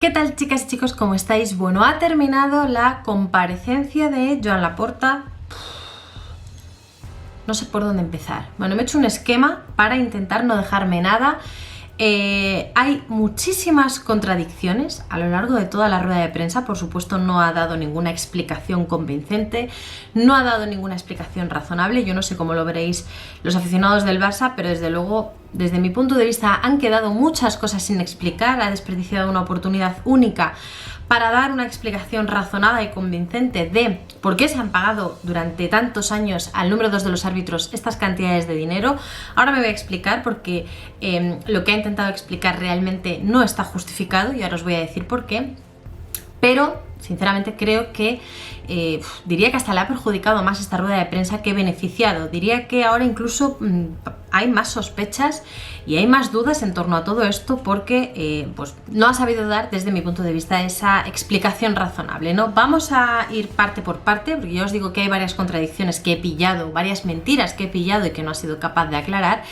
¿Qué tal, chicas y chicos? ¿Cómo estáis? Bueno, ha terminado la comparecencia de Joan Laporta. No sé por dónde empezar. Bueno, me he hecho un esquema para intentar no dejarme nada. Hay muchísimas contradicciones a lo largo de toda la rueda de prensa. Por supuesto, no ha dado ninguna explicación convincente, no ha dado ninguna explicación razonable. Yo no sé cómo lo veréis los aficionados del Barça, pero desde luego, desde mi punto de vista, han quedado muchas cosas sin explicar. Ha desperdiciado una oportunidad única para dar una explicación razonada y convincente de por qué se han pagado durante tantos años al número 2 de los árbitros estas cantidades de dinero. Ahora me voy a explicar porque lo que ha intentado explicar realmente no está justificado y ahora os voy a decir por qué. Pero, sinceramente, creo que diría que hasta le ha perjudicado más esta rueda de prensa que beneficiado. Diría que ahora incluso hay más sospechas y hay más dudas en torno a todo esto porque pues no ha sabido dar, desde mi punto de vista, esa explicación razonable, ¿no? Vamos a ir parte por parte, porque ya os digo que hay varias contradicciones que he pillado, varias mentiras que he pillado y que no ha sido capaz de aclarar.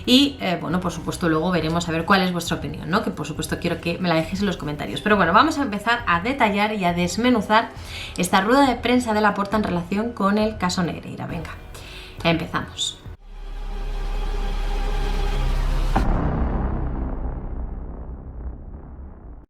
Y bueno, por supuesto luego veremos a ver cuál es vuestra opinión, ¿no? Que por supuesto quiero que me la dejéis en los comentarios. Pero bueno, vamos a empezar a detallar y a desmenuzar esta rueda de prensa de Laporta en relación con el caso Negreira. Venga, empezamos.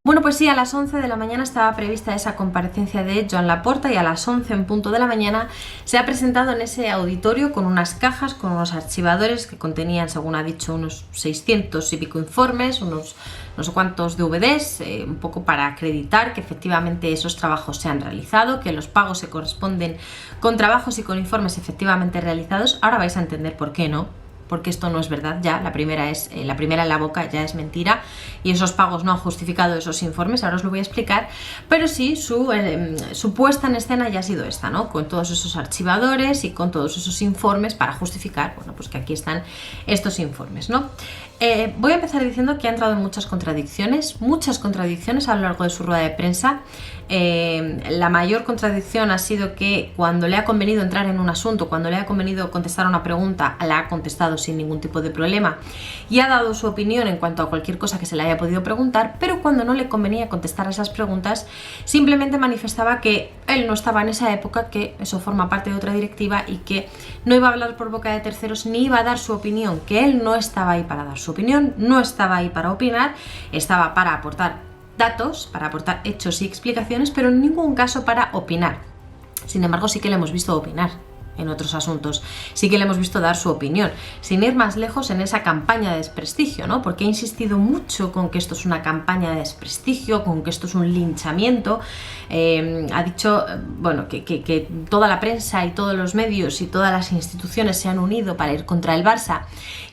Bueno, pues sí, a las 11 de la mañana estaba prevista esa comparecencia de Joan Laporta y a las 11 en punto de la mañana se ha presentado en ese auditorio con unas cajas, con unos archivadores que contenían, según ha dicho, unos 600 y pico informes, unos no sé cuántos DVDs, un poco para acreditar que efectivamente esos trabajos se han realizado, que los pagos se corresponden con trabajos y con informes efectivamente realizados. Ahora vais a entender por qué no. Porque esto no es verdad ya, la primera en la boca ya es mentira y esos pagos no han justificado esos informes, ahora os lo voy a explicar, pero sí su puesta en escena ya ha sido esta, ¿no? Con todos esos archivadores y con todos esos informes para justificar, bueno, pues que aquí están estos informes, ¿no? Voy a empezar diciendo que ha entrado en muchas contradicciones a lo largo de su rueda de prensa. La mayor contradicción ha sido que cuando le ha convenido entrar en un asunto, cuando le ha convenido contestar a una pregunta, la ha contestado sin ningún tipo de problema y ha dado su opinión en cuanto a cualquier cosa que se le haya podido preguntar, pero cuando no le convenía contestar a esas preguntas, simplemente manifestaba que él no estaba en esa época, que eso forma parte de otra directiva y que no iba a hablar por boca de terceros ni iba a dar su opinión, que él no estaba ahí para dar su opinión, no estaba ahí para opinar, estaba para aportar datos, para aportar hechos y explicaciones, pero en ningún caso para opinar. Sin embargo, sí que le hemos visto opinar en otros asuntos, sí que le hemos visto dar su opinión, sin ir más lejos en esa campaña de desprestigio, ¿no? Porque ha insistido mucho con que esto es una campaña de desprestigio, con que esto es un linchamiento. Ha dicho, bueno, que toda la prensa y todos los medios y todas las instituciones se han unido para ir contra el Barça,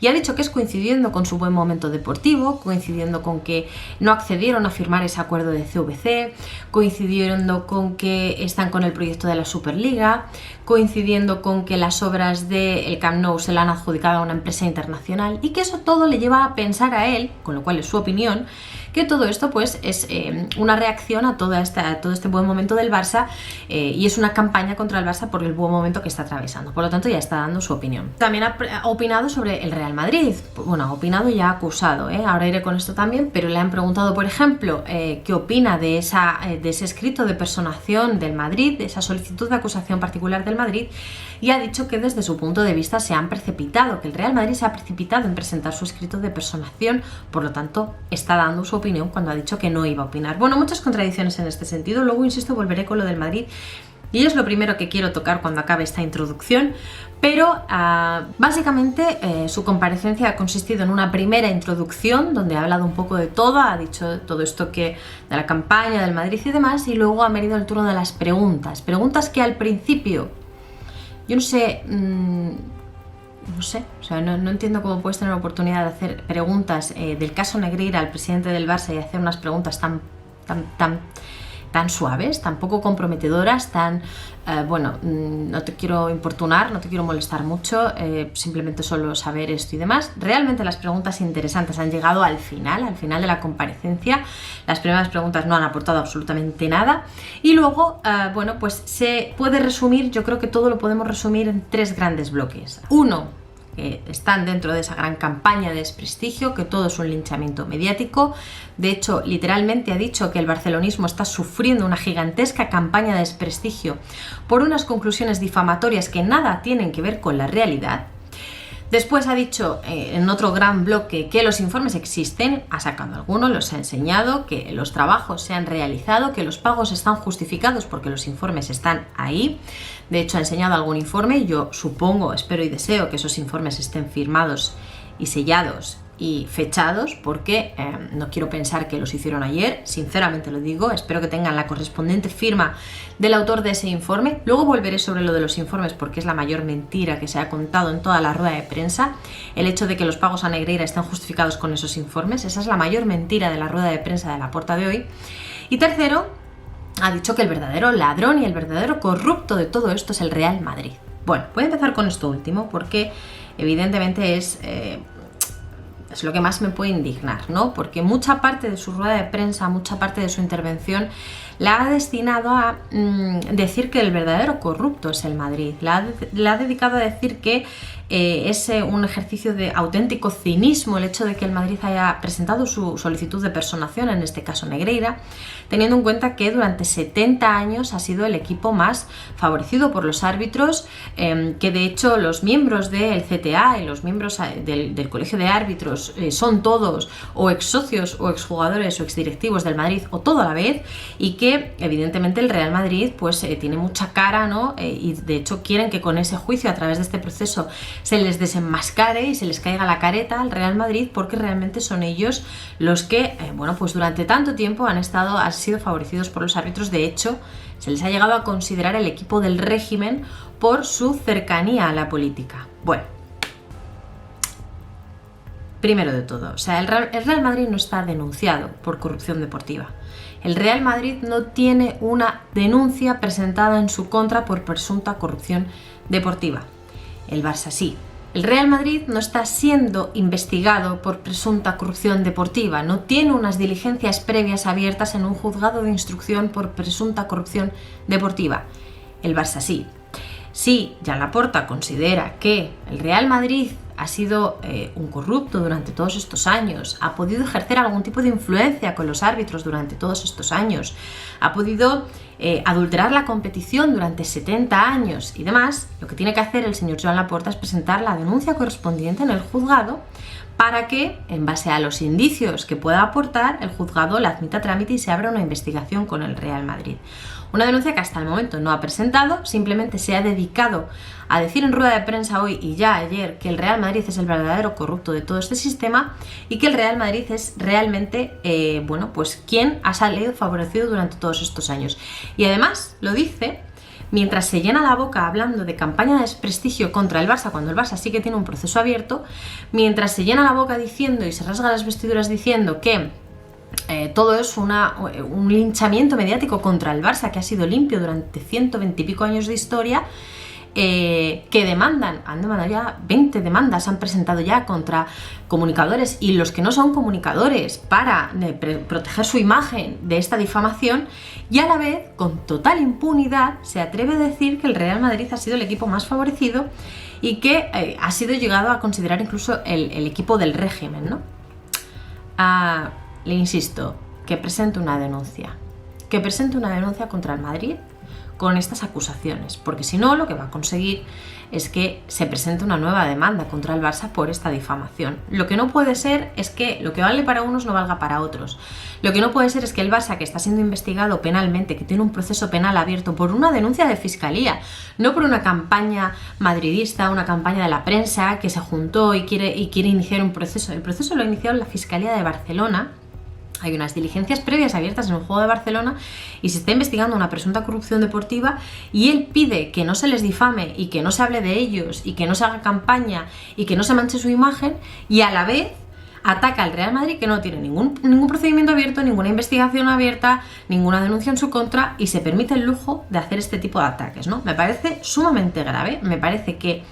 y ha dicho que es coincidiendo con su buen momento deportivo, coincidiendo con que no accedieron a firmar ese acuerdo de CVC, coincidiendo con que están con el proyecto de la Superliga, coincidiendo con que las obras del Camp Nou se la han adjudicado a una empresa internacional, y que eso todo le lleva a pensar a él, con lo cual es su opinión, que todo esto pues es una reacción a todo este buen momento del Barça y es una campaña contra el Barça por el buen momento que está atravesando. Por lo tanto, ya está dando su opinión. También ha opinado sobre el Real Madrid. Bueno, ha opinado y ha acusado, ahora iré con esto también, pero le han preguntado, por ejemplo, qué opina de ese escrito de personación del Madrid, de esa solicitud de acusación particular del Madrid, y ha dicho que desde su punto de vista se han precipitado, que el Real Madrid se ha precipitado en presentar su escrito de personación, por lo tanto está dando su opinión cuando ha dicho que no iba a opinar. Bueno, muchas contradicciones en este sentido. Luego, insisto, volveré con lo del Madrid y es lo primero que quiero tocar cuando acabe esta introducción, pero básicamente su comparecencia ha consistido en una primera introducción donde ha hablado un poco de todo, ha dicho todo esto de la campaña del Madrid y demás, y luego ha venido el turno de las preguntas que al principio yo no sé, o sea, no entiendo cómo puedes tener la oportunidad de hacer preguntas del caso Negreira al presidente del Barça y hacer unas preguntas tan suaves, tan poco comprometedoras, bueno, no te quiero importunar, no te quiero molestar mucho, simplemente solo saber esto y demás. Realmente las preguntas interesantes han llegado al final de la comparecencia. Las primeras preguntas no han aportado absolutamente nada y luego, bueno, pues se puede resumir, yo creo que todo lo podemos resumir en tres grandes bloques. Uno, que están dentro de esa gran campaña de desprestigio, que todo es un linchamiento mediático. De hecho, literalmente ha dicho que el barcelonismo está sufriendo una gigantesca campaña de desprestigio por unas conclusiones difamatorias que nada tienen que ver con la realidad. Después ha dicho en otro gran bloque que los informes existen, ha sacado algunos, los ha enseñado, que los trabajos se han realizado, que los pagos están justificados porque los informes están ahí. De hecho, ha enseñado algún informe, yo supongo, espero y deseo que esos informes estén firmados y sellados y fechados, porque no quiero pensar que los hicieron ayer, sinceramente lo digo, espero que tengan la correspondiente firma del autor de ese informe. Luego volveré sobre lo de los informes porque es la mayor mentira que se ha contado en toda la rueda de prensa, el hecho de que los pagos a Negreira estén justificados con esos informes. Esa es la mayor mentira de la rueda de prensa de Laporta de hoy. Y tercero, ha dicho que el verdadero ladrón y el verdadero corrupto de todo esto es el Real Madrid. Bueno, voy a empezar con esto último porque evidentemente es lo que más me puede indignar, ¿no? Porque mucha parte de su rueda de prensa, mucha parte de su intervención la ha destinado a decir que el verdadero corrupto es el Madrid. La ha dedicado a decir que es un ejercicio de auténtico cinismo el hecho de que el Madrid haya presentado su solicitud de personación, en este caso Negreira, teniendo en cuenta que durante 70 años ha sido el equipo más favorecido por los árbitros, que de hecho los miembros del CTA y los miembros del Colegio de Árbitros son todos o ex socios o ex jugadores o ex directivos del Madrid o todo a la vez, y que evidentemente el Real Madrid pues tiene mucha cara, ¿no? Y de hecho quieren que con ese juicio, a través de este proceso, se les desenmascare y se les caiga la careta al Real Madrid, porque realmente son ellos los que, bueno, pues durante tanto tiempo han sido favorecidos por los árbitros. De hecho, se les ha llegado a considerar el equipo del régimen por su cercanía a la política. Bueno, primero de todo, o sea, el Real Madrid no está denunciado por corrupción deportiva. El Real Madrid no tiene una denuncia presentada en su contra por presunta corrupción deportiva. El Barça sí. El Real Madrid no está siendo investigado por presunta corrupción deportiva, no tiene unas diligencias previas abiertas en un juzgado de instrucción por presunta corrupción deportiva. El Barça sí. Si Joan Laporta considera que el Real Madrid ha sido un corrupto durante todos estos años, ha podido ejercer algún tipo de influencia con los árbitros durante todos estos años, ha podido adulterar la competición durante 70 años y demás, lo que tiene que hacer el señor Joan Laporta es presentar la denuncia correspondiente en el juzgado para que, en base a los indicios que pueda aportar, el juzgado la admita a trámite y se abra una investigación con el Real Madrid. Una denuncia que hasta el momento no ha presentado, simplemente se ha dedicado a decir en rueda de prensa hoy y ya ayer que el Real Madrid es el verdadero corrupto de todo este sistema y que el Real Madrid es realmente, bueno, pues quien ha salido favorecido durante todos estos años. Y además lo dice mientras se llena la boca hablando de campaña de desprestigio contra el Barça, cuando el Barça sí que tiene un proceso abierto, mientras se llena la boca diciendo y se rasga las vestiduras diciendo que todo es un linchamiento mediático contra el Barça, que ha sido limpio durante 120 y pico años de historia, que han demandado ya 20 demandas, han presentado ya contra comunicadores y los que no son comunicadores para proteger su imagen de esta difamación, y a la vez, con total impunidad, se atreve a decir que el Real Madrid ha sido el equipo más favorecido y que ha sido llegado a considerar incluso el equipo del régimen, ¿no? Le insisto, que presente una denuncia contra el Madrid con estas acusaciones, porque si no, lo que va a conseguir es que se presente una nueva demanda contra el Barça por esta difamación. Lo que no puede ser es que lo que vale para unos no valga para otros. Lo que no puede ser es que el Barça, que está siendo investigado penalmente, que tiene un proceso penal abierto por una denuncia de fiscalía, no por una campaña madridista, una campaña de la prensa que se juntó y quiere iniciar un proceso. El proceso lo ha iniciado la Fiscalía de Barcelona. Hay unas diligencias previas abiertas en el Juego de Barcelona y se está investigando una presunta corrupción deportiva, y él pide que no se les difame y que no se hable de ellos y que no se haga campaña y que no se manche su imagen, y a la vez ataca al Real Madrid, que no tiene ningún procedimiento abierto, ninguna investigación abierta, ninguna denuncia en su contra, y se permite el lujo de hacer este tipo de ataques, ¿no? Me parece sumamente grave, me parece que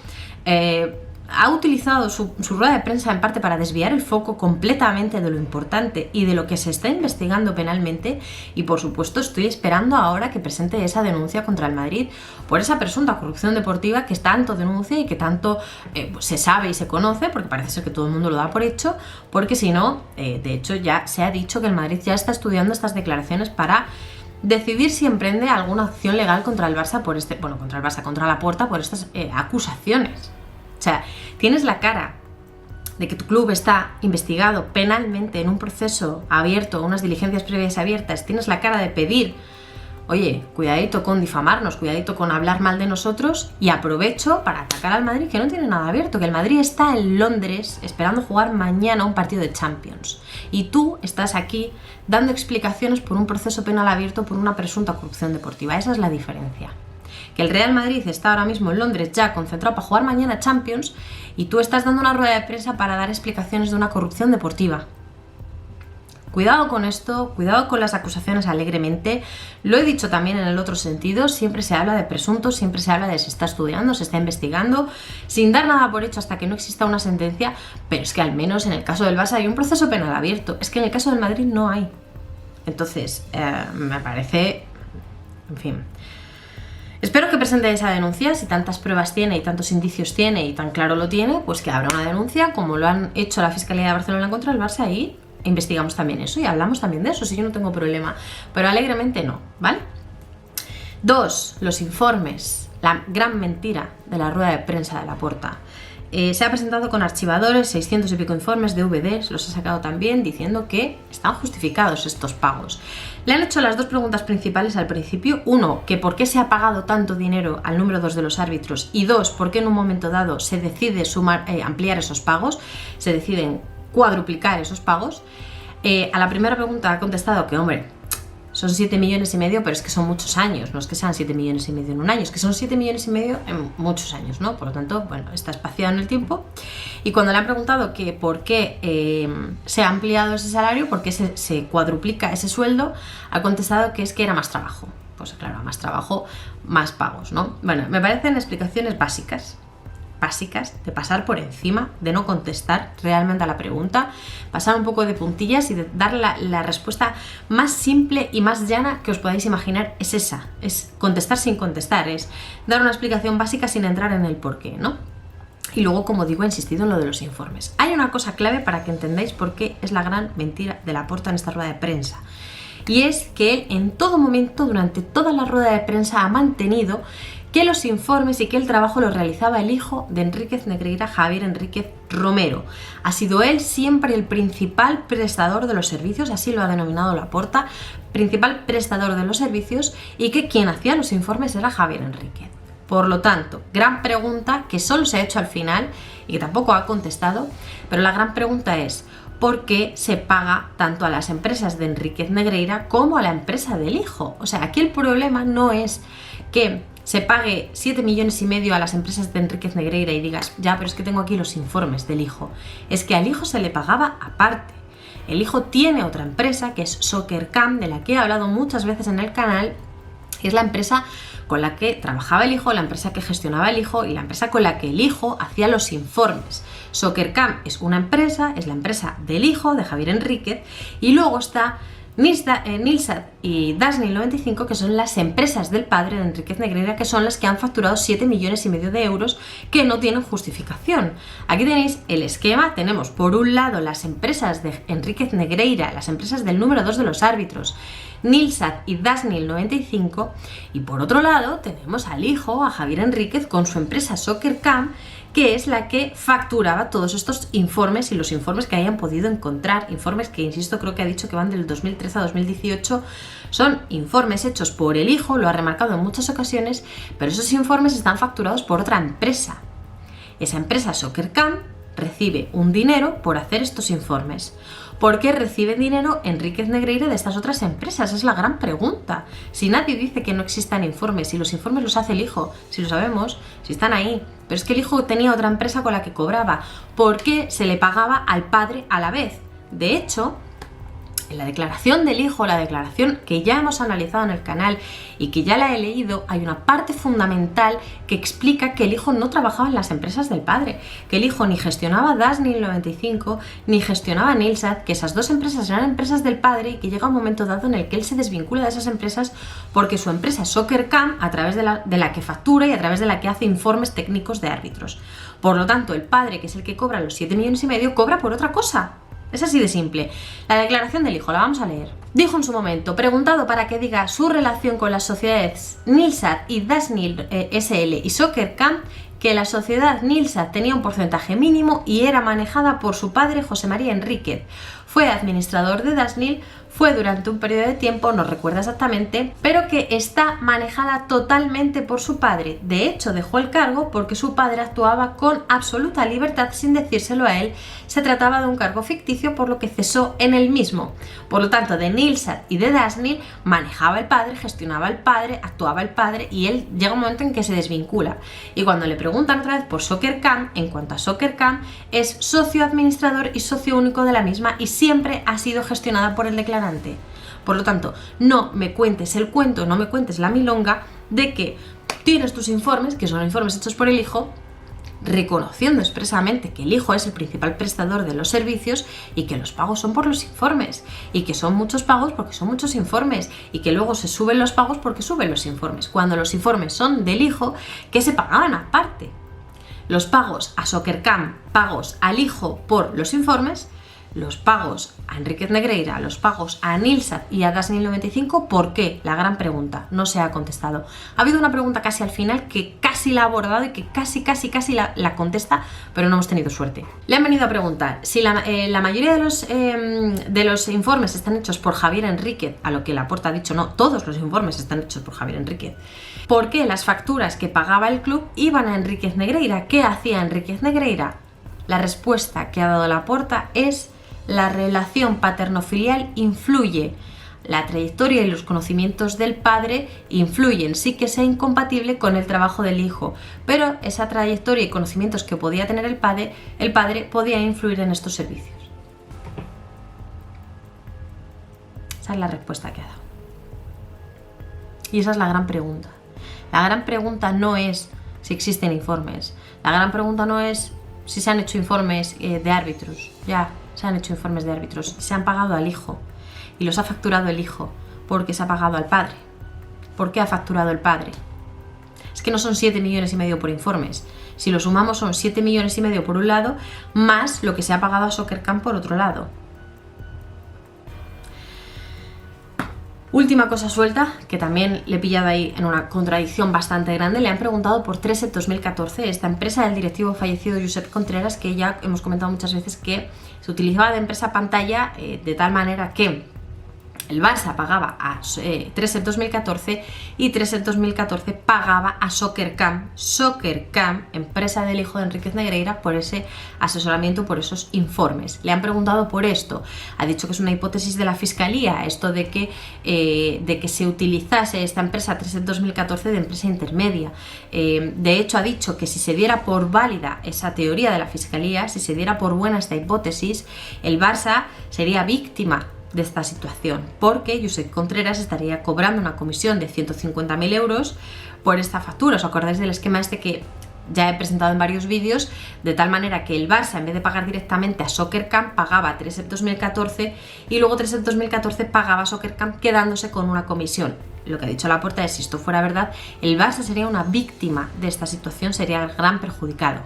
ha utilizado su rueda de prensa en parte para desviar el foco completamente de lo importante y de lo que se está investigando penalmente, y por supuesto estoy esperando ahora que presente esa denuncia contra el Madrid por esa presunta corrupción deportiva que tanto denuncia y que tanto pues se sabe y se conoce, porque parece ser que todo el mundo lo da por hecho, porque si no, de hecho ya se ha dicho que el Madrid ya está estudiando estas declaraciones para decidir si emprende alguna acción legal contra el Barça por contra Laporta por estas acusaciones. O sea, tienes la cara de que tu club está investigado penalmente en un proceso abierto, unas diligencias previas abiertas, tienes la cara de pedir, oye, cuidadito con difamarnos, cuidadito con hablar mal de nosotros, y aprovecho para atacar al Madrid, que no tiene nada abierto, que el Madrid está en Londres esperando jugar mañana un partido de Champions. Y tú estás aquí dando explicaciones por un proceso penal abierto por una presunta corrupción deportiva. Esa es la diferencia. Que el Real Madrid está ahora mismo en Londres ya concentrado para jugar mañana Champions, y tú estás dando una rueda de prensa para dar explicaciones de una corrupción deportiva. Cuidado con esto, cuidado con las acusaciones alegremente. Lo he dicho también en el otro sentido, siempre se habla de presuntos, siempre se habla de se está estudiando, se está investigando, sin dar nada por hecho hasta que no exista una sentencia, pero es que al menos en el caso del Barça hay un proceso penal abierto, es que en el caso del Madrid no hay. Entonces, me parece, en fin... Espero que presente esa denuncia, si tantas pruebas tiene y tantos indicios tiene y tan claro lo tiene, pues que abra una denuncia, como lo han hecho la Fiscalía de Barcelona contra el Barça, y investigamos también eso y hablamos también de eso, si yo no tengo problema, pero alegremente no, ¿vale? 2. Los informes, la gran mentira de la rueda de prensa de Laporta. Se ha presentado con archivadores 600 y pico informes de VDs, los ha sacado también diciendo que están justificados estos pagos. Le han hecho las dos preguntas principales al principio. Uno, que por qué se ha pagado tanto dinero al número 2 de los árbitros, y dos, por qué en un momento dado se decide ampliar esos pagos, se deciden cuadruplicar esos pagos. A la primera pregunta ha contestado que, hombre, son 7,5 millones, pero es que son muchos años, no es que sean 7,5 millones en un año, es que son 7,5 millones en muchos años, ¿no? Por lo tanto, bueno, está espaciado en el tiempo. Y cuando le han preguntado que por qué se ha ampliado ese salario, por qué se cuadruplica ese sueldo, ha contestado que es que era más trabajo. Pues claro, más trabajo, más pagos, ¿no? Bueno, me parecen explicaciones básicas de pasar por encima, de no contestar realmente a la pregunta, pasar un poco de puntillas y de dar la respuesta más simple y más llana que os podáis imaginar. Es esa, es contestar sin contestar, es dar una explicación básica sin entrar en el porqué, ¿no? Y luego, como digo, he insistido en lo de los informes. Hay una cosa clave para que entendáis por qué es la gran mentira de Laporta en esta rueda de prensa, y es que él en todo momento, durante toda la rueda de prensa, ha mantenido que los informes y que el trabajo lo realizaba el hijo de Enríquez Negreira, Javier Enríquez Romero. Ha sido él siempre el principal prestador de los servicios, así lo ha denominado Laporta, principal prestador de los servicios, y que quien hacía los informes era Javier Enríquez. Por lo tanto, gran pregunta que solo se ha hecho al final y que tampoco ha contestado, pero la gran pregunta es: ¿por qué se paga tanto a las empresas de Enríquez Negreira como a la empresa del hijo? O sea, aquí el problema no es que se pague 7,5 millones a las empresas de Enríquez Negreira y digas, ya, pero es que tengo aquí los informes del hijo. Es que al hijo se le pagaba aparte. El hijo tiene otra empresa, que es Soccercam, de la que he hablado muchas veces en el canal. Es la empresa con la que trabajaba el hijo, la empresa que gestionaba el hijo y la empresa con la que el hijo hacía los informes. Soccercam es una empresa, es la empresa del hijo, de Javier Enríquez, y luego está Nilsat y Dasnil 95, que son las empresas del padre de Enríquez Negreira, que son las que han facturado 7,5 millones de euros que no tienen justificación. Aquí tenéis el esquema. Tenemos por un lado las empresas de Enríquez Negreira, las empresas del número 2 de los árbitros, Nilsat y Dasnil 95, y por otro lado tenemos al hijo, a Javier Enríquez, con su empresa Soccercam, que es la que facturaba todos estos informes y los informes que hayan podido encontrar, informes que, insisto, creo que ha dicho que van del 2013 a 2018, son informes hechos por el hijo, lo ha remarcado en muchas ocasiones, pero esos informes están facturados por otra empresa. Esa empresa Soccercam recibe un dinero por hacer estos informes. ¿Por qué recibe dinero Enríquez Negreira de estas otras empresas? Es la gran pregunta. Si nadie dice que no existan informes, si los informes los hace el hijo, si lo sabemos, si están ahí, pero es que el hijo tenía otra empresa con la que cobraba, ¿por qué se le pagaba al padre a la vez? De hecho, En la declaración del hijo, la declaración que ya hemos analizado en el canal y que ya la he leído, hay una parte fundamental que explica que el hijo no trabajaba en las empresas del padre, que el hijo ni gestionaba Dasnil 95 ni gestionaba Nilsat, que esas dos empresas eran empresas del padre y que llega un momento dado en el que él se desvincula de esas empresas porque su empresa es SoccerCam, a través de la que factura y a través de la que hace informes técnicos de árbitros. Por lo tanto, el padre, que es el que cobra los 7,5 millones, cobra por otra cosa. Es así de simple. La declaración del hijo, la vamos a leer. Dijo en su momento, preguntado para que diga su relación con las sociedades Nilsat y Dasnil SL y SoccerCam, que la sociedad Nilsat tenía un porcentaje mínimo y era manejada por su padre José María Enríquez. Fue administrador de Dasnil, fue durante un periodo de tiempo, no recuerda exactamente, pero que está manejada totalmente por su padre. De hecho, dejó el cargo porque su padre actuaba con absoluta libertad sin decírselo a él. Se trataba de un cargo ficticio, por lo que cesó en el mismo. Por lo tanto, de Nilsat y de Dasnil manejaba el padre, gestionaba el padre, actuaba el padre y él llega un momento en que se desvincula. Y cuando le preguntan otra vez por SoccerCam, en cuanto a SoccerCam, es socio administrador y socio único de la misma y siempre ha sido gestionada por el declarante. Por lo tanto, no me cuentes el cuento, no me cuentes la milonga de que tienes tus informes, que son informes hechos por el hijo, reconociendo expresamente que el hijo es el principal prestador de los servicios y que los pagos son por los informes y que son muchos pagos porque son muchos informes y que luego se suben los pagos porque suben los informes, cuando los informes son del hijo que se pagaban aparte. Los pagos a SoccerCam, pagos al hijo por los informes, los pagos a Enríquez Negreira, los pagos a Nilsat y a Dasnil 95, ¿por qué? La gran pregunta, no se ha contestado. Ha habido una pregunta casi al final que casi la ha abordado y que casi la contesta, pero no hemos tenido suerte. Le han venido a preguntar si la mayoría de los informes están hechos por Javier Enríquez, a lo que Laporta ha dicho no, todos los informes están hechos por Javier Enríquez. ¿Por qué las facturas que pagaba el club iban a Enríquez Negreira? ¿Qué hacía Enríquez Negreira? La respuesta que ha dado Laporta es: la relación paterno-filial influye. La trayectoria y los conocimientos del padre influyen, sí que sea incompatible con el trabajo del hijo, pero esa trayectoria y conocimientos que podía tener el padre podía influir en estos servicios. Esa es la respuesta que ha dado. Y esa es la gran pregunta. La gran pregunta no es si existen informes. La gran pregunta no es si se han hecho informes de árbitros. Ya, se han hecho informes de árbitros, se han pagado al hijo y los ha facturado el hijo porque se ha pagado al padre. ¿Por qué ha facturado el padre? Es que no son 7,5 millones por informes. Si lo sumamos son 7,5 millones por un lado, más lo que se ha pagado a SoccerCam por otro lado. Última cosa suelta, que también le he pillado ahí en una contradicción bastante grande, le han preguntado por Treset 2014, esta empresa del directivo fallecido Josep Contreras, que ya hemos comentado muchas veces que se utilizaba de empresa pantalla de tal manera que el Barça pagaba a Treset 2014 y Treset 2014 pagaba a SoccerCam, empresa del hijo de Enríquez Negreira, por ese asesoramiento, por esos informes. Le han preguntado por esto, ha dicho que es una hipótesis de la Fiscalía, esto de que se utilizase esta empresa Treset 2014 de empresa intermedia. De hecho, ha dicho que si se diera por válida esa teoría de la Fiscalía, si se diera por buena esta hipótesis, el Barça sería víctima de esta situación, porque Josep Contreras estaría cobrando una comisión de 150.000 euros por esta factura. ¿Os acordáis del esquema este que ya he presentado en varios vídeos? De tal manera que el Barça, en vez de pagar directamente a SoccerCam, pagaba a Treset 2014 y luego Treset 2014 pagaba a SoccerCam quedándose con una comisión. Lo que ha dicho Laporta es: si esto fuera verdad, el Barça sería una víctima de esta situación, sería el gran perjudicado.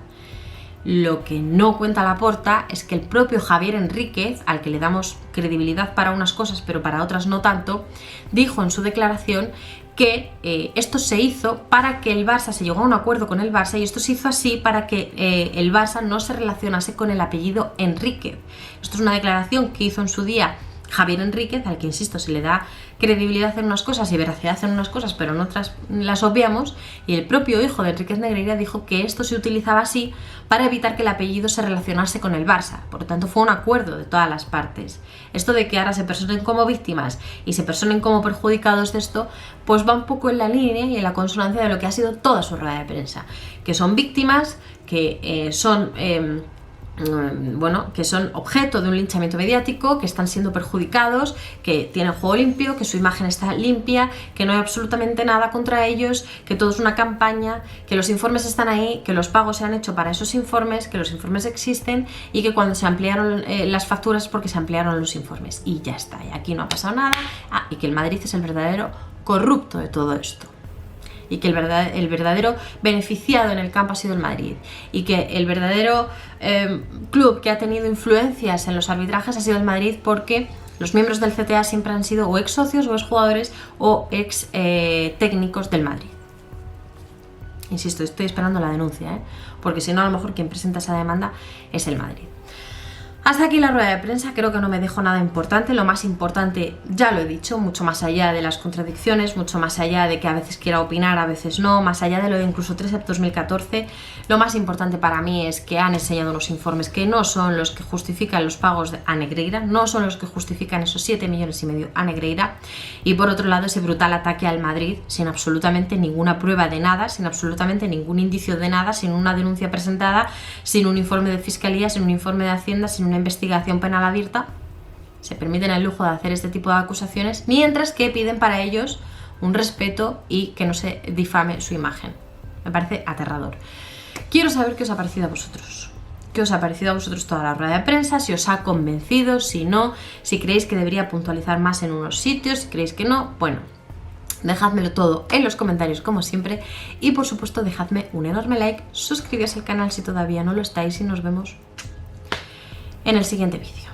Lo que no cuenta Laporta es que el propio Javier Enríquez, al que le damos credibilidad para unas cosas pero para otras no tanto, dijo en su declaración que esto se hizo para que el Barça, se llegó a un acuerdo con el Barça y esto se hizo así para que el Barça no se relacionase con el apellido Enríquez. Esto es una declaración que hizo en su día Javier Enríquez, al que, insisto, se le da credibilidad en unas cosas y veracidad en unas cosas, pero en otras las obviamos, y el propio hijo de Enríquez Negreira dijo que esto se utilizaba así para evitar que el apellido se relacionase con el Barça. Por lo tanto, fue un acuerdo de todas las partes. Esto de que ahora se personen como víctimas y se personen como perjudicados de esto, pues va un poco en la línea y en la consonancia de lo que ha sido toda su rueda de prensa, que son víctimas, que son bueno, que son objeto de un linchamiento mediático, que están siendo perjudicados, que tienen juego limpio, que su imagen está limpia, que no hay absolutamente nada contra ellos, que todo es una campaña, que los informes están ahí, que los pagos se han hecho para esos informes, que los informes existen y que cuando se ampliaron las facturas es porque se ampliaron los informes y ya está, y aquí no ha pasado nada. Y que el Madrid es el verdadero corrupto de todo esto. Y que el verdadero beneficiado en el campo ha sido el Madrid. Y que el verdadero club que ha tenido influencias en los arbitrajes ha sido el Madrid, porque los miembros del CTA siempre han sido o ex socios o ex jugadores o ex técnicos del Madrid. Insisto, estoy esperando la denuncia, porque si no, a lo mejor quien presenta esa demanda es el Madrid. Hasta aquí la rueda de prensa, creo que no me dejo nada importante. Lo más importante ya lo he dicho, mucho más allá de las contradicciones, mucho más allá de que a veces quiera opinar, a veces no, más allá de lo de incluso 3EP 2014, lo más importante para mí es que han enseñado unos informes que no son los que justifican los pagos a Negreira, no son los que justifican esos 7,5 millones a Negreira, y por otro lado ese brutal ataque al Madrid sin absolutamente ninguna prueba de nada, sin absolutamente ningún indicio de nada, sin una denuncia presentada, sin un informe de Fiscalía, sin un informe de Hacienda, sin una investigación penal abierta. Se permiten el lujo de hacer este tipo de acusaciones, mientras que piden para ellos un respeto y que no se difame su imagen. Me parece aterrador. Quiero saber qué os ha parecido a vosotros. ¿Qué os ha parecido a vosotros toda la rueda de prensa? Si os ha convencido, si no, si creéis que debería puntualizar más en unos sitios, si creéis que no. Bueno, dejádmelo todo en los comentarios como siempre y por supuesto dejadme un enorme like, suscribíos al canal si todavía no lo estáis y nos vemos en el siguiente vídeo.